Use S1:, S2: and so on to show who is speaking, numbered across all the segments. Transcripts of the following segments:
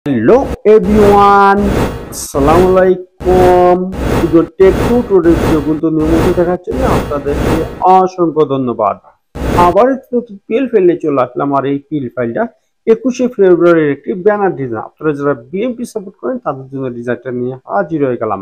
S1: Hello everyone, আসসালামু আলাইকুম। Take tutorial কিন্তু নিয়মিত দেখার জন্য আপনাদেরকে অসংখ্য ধন্যবাদ। আবার নতুন পিএল ফাইলে চলে আসলাম। আর এই পিএল ফাইলটা 21শে ফেব্রুয়ারির একটি ব্যানার ডিজাইন। আপনারা যারা বিএমপি সাপোর্ট করেন তাদের জন্য ডিজাইনটা নিয়ে হাজির হয়ে গেলাম।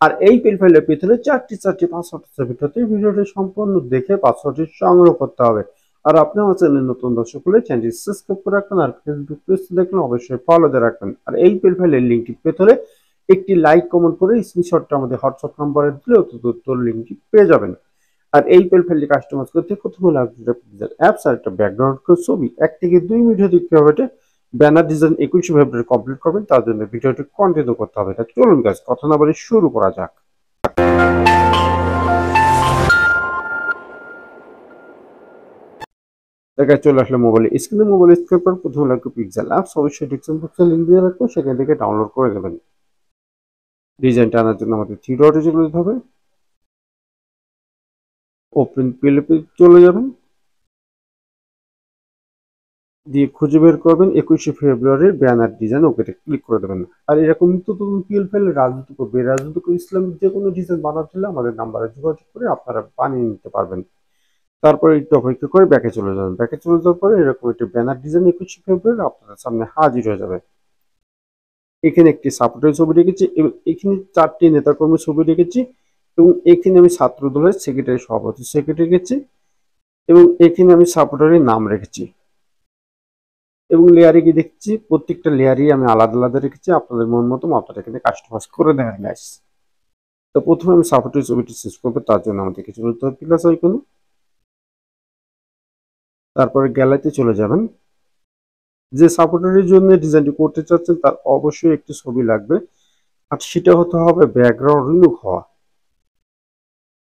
S1: আর এই পিএল ফাইলের ভিতরে চারটি পাসওয়ার্ড আছে। ভিডিওটি সম্পূর্ণ দেখে পাসওয়ার্ডটি সংগ্রহ করতে হবে। আর আপনি আমার চ্যানেল নতুন দর্শক হলে চ্যানেলটি সাবস্ক্রাইব করে রাখবেন, আর ফেসবুক পেজ দেখলে অবশ্যই ফলো দিয়ে রাখবেন। আর এই পিএল ফাইলের লিঙ্কটি পেতে হলে একটি লাইক কমেন্ট করে স্ক্রিনশটটা আমাদের হোয়াটসঅ্যাপ নম্বরে দিলে অত লিঙ্কটি পেয়ে যাবেন। আর এই পিএল ফাইলটি কাস্টমাইজ করতে প্রথমে লাগবে অ্যাপস আর একটা ব্যাকগ্রাউন্ড ছবি। 1 থেকে 2 মিনিট দেখতে হবে। ব্যানার ডিজাইন 21শে ফেব্রুয়ারি কমপ্লিট করবেন, তার জন্য ভিডিওটি কন্টিনিউ করতে হবে। তা চলুন গাইস, কথা না বলে শুরু করা যাক। দেখায় চলে আসলে মোবাইল স্ক্রিন পর প্রথমে লাগবে পিক্সেল অ্যাপস। অবশ্যই ডিসক্রিপশন বক্সে লিংক দিয়ে রাখবো, সেখান থেকে ডাউনলোড করে নেবেন। ডিজাইনটা আনার জন্য আমাদের থ্রি ডটে চলে যেতে হবে। ওপেন পিএলপি চলে যাবেন, দিয়ে খুঁজে বের করবেন 21শে ফেব্রুয়ারির ব্যানার ডিজাইন, ওকেতে ক্লিক করে দেবেন। আর এরকম নিত্য নতুন পিএল ফাইলে রাজনৈতিক ইসলামিক যে কোনো ডিজাইন বানাতে হলে আমাদের নাম্বারে যোগাযোগ করে আপনারা বানিয়ে নিতে পারবেন। তারপরে একটু অপেক্ষা করে ব্যাকে চলে যাবেন। ব্যাকে চলে যাওয়ার পরে এরকম একটি ব্যানার ডিজাইন 21শে ফেব্রুয়ারি আপনাদের সামনে হাজির হয়ে যাবে। এখানে একটি সাপোর্টের ছবি রেখেছি এবং এখানে 4টি নেতাকর্মীর ছবি রেখেছি এবং এখানে আমি ছাত্রদলের সেক্রেটারি সভাপতি সেক্রেটারি রেখেছি এবং এখানে আমি সাপোর্টারের নাম রেখেছি এবং লেয়ারে গিয়ে দেখছি প্রত্যেকটা লেয়ারই আমি আলাদা আলাদা রেখেছি। আপনাদের মন মতো আপনারা এখানে কাস্টমাইজ করে দেবেন গাইস। তো প্রথমে আমি সাপোর্টের ছবিটি শেষ করবো, তার জন্য আমাদেরকে চলে যেতে হবে প্লাস আইকনে। তারপরে গ্যালারিতে চলে যাবেন। যে সাপোর্টারের জন্য ডিজাইনটি করতে চাচ্ছেন তার অবশ্যই একটি ছবি লাগবে, আর সেটা হতে হবে ব্যাকগ্রাউন্ড রিমুভ হওয়া।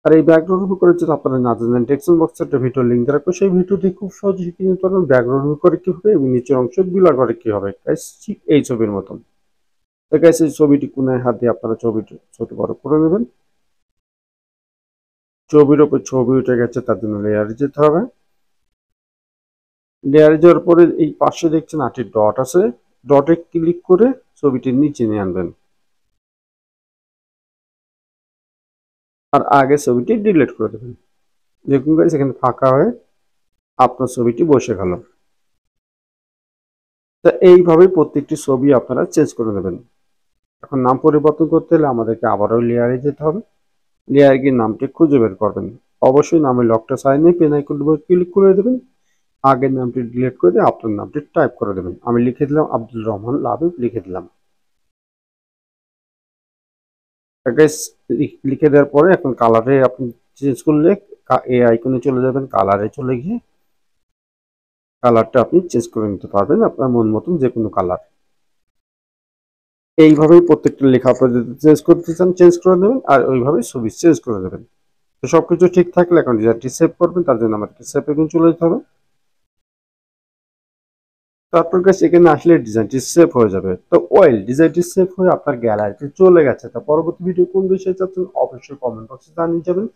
S1: আর এই ব্যাকগ্রাউন্ড রিমুভ করার জন্য আপনারা না জানেন ডেসক্রিপশন বক্সে একটা ভিডিও লিংক রাখবো, সেই ভিডিওটি খুব সহজে শিখে নিতে পারবেন ব্যাকগ্রাউন্ড রিমুভ করে কি হবে এবং নিচের অংশ ব্লার করে কি হবে। গাইস ঠিক এই ছবির মতন। তো গাইস এই ছবিটি কোনায় হাত দিয়ে আপনারা ছবিটি ছোট বড় করে নেবেন। ছবির ওপর ছবি উঠে গেছে, তার জন্য লেয়ারে যেতে হবে। লেয়ারে যাওয়ার পরে এই পাশে দেখছেন 8টি ডট আছে, ডটে ক্লিক করে ছবিটির নিচে নিয়ে আনবেন। আর আগে ছবিটি ডিলিট করে দেবেন। দেখুন গাইস এখানে ফাঁকা হয়ে আপনার ছবিটি বসে গেল। তা এইভাবে প্রত্যেকটি ছবি আপনারা চেঞ্জ করে নেবেন। এখন নাম পরিবর্তন করতে হলে আমাদেরকে আবারও লেয়ারে যেতে হবে। লেয়ারে গিয়ে নামটি খুঁজে বের করবেন। অবশ্যই নামের লকটা সাইনে পেন আইকন ক্লিক করে দেবেন। আগের নামটি ডিলিট করে দিয়ে আপনার নামটি টাইপ করে দেবেন। আমি লিখে দিলাম আব্দুল রহমান লাবিব, লিখে দিলাম। লিখে দেওয়ার পরে এখন কালারে আপনি চেঞ্জ করলে এই আইকনে চলে যাবেন, কালারে চলে গিয়ে কালারটা আপনি চেঞ্জ করে নিতে পারবেন আপনার মন মতন যে কোনো কালার। এইভাবেই প্রত্যেকটা লেখা আপনারা যদি চেঞ্জ করতে চান চেঞ্জ করে দেবেন, আর ওইভাবেই ছবি চেঞ্জ করে দেবেন। তো সবকিছু ঠিক থাকলে এখন ডিজাইনটি সেভ করবেন, তার জন্য আমাদেরকে সেভ এখন চলে যেতে হবে। তারপর কাছে এখানে আসলে ডিজাইনটি সেভ হয়ে যাবে। তো ডিজাইনটি সেভ হয়ে আপনার গ্যালারিতে চলে গেছে। তো পরবর্তী ভিডিও কোন বিষয়ে চাচ্ছেন অবশ্যই কমেন্ট বক্সে জানিয়ে যাবেন।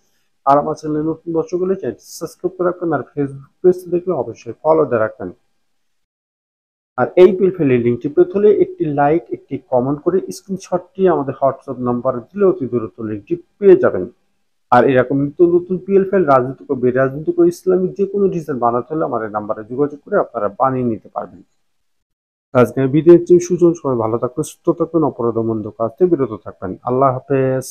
S1: আর আমার চ্যানেলে নতুন দর্শক হলে চ্যানেলটি সাবস্ক্রাইব করে রাখবেন, আর ফেসবুক পেজ দেখলে অবশ্যই ফলো দিয়ে রাখবেন। আর এই পিএল ফাইলের লিঙ্কটি পেতে হলে একটি লাইক একটি কমেন্ট করে স্ক্রিনশটটি আমাদের হোয়াটসঅ্যাপ নাম্বারে দিলে অতি দ্রুত লিঙ্কটি পেয়ে যাবেন। আর এরকম নিত্য নতুন পিএল ফাইল রাজনৈতিক ও ইসলামিক যে কোনো ডিজাইন বানাতে হলে আমাদের নাম্বারে যোগাযোগ করে আপনারা বানিয়ে নিতে পারবেন। আজকের ভিডিও হচ্ছে সুজন, সবাই ভালো থাকবেন, সুস্থ থাকবেন, অপরাধ মন্দ কাজ থেকে বিরত থাকবেন। আল্লাহ হাফেজ।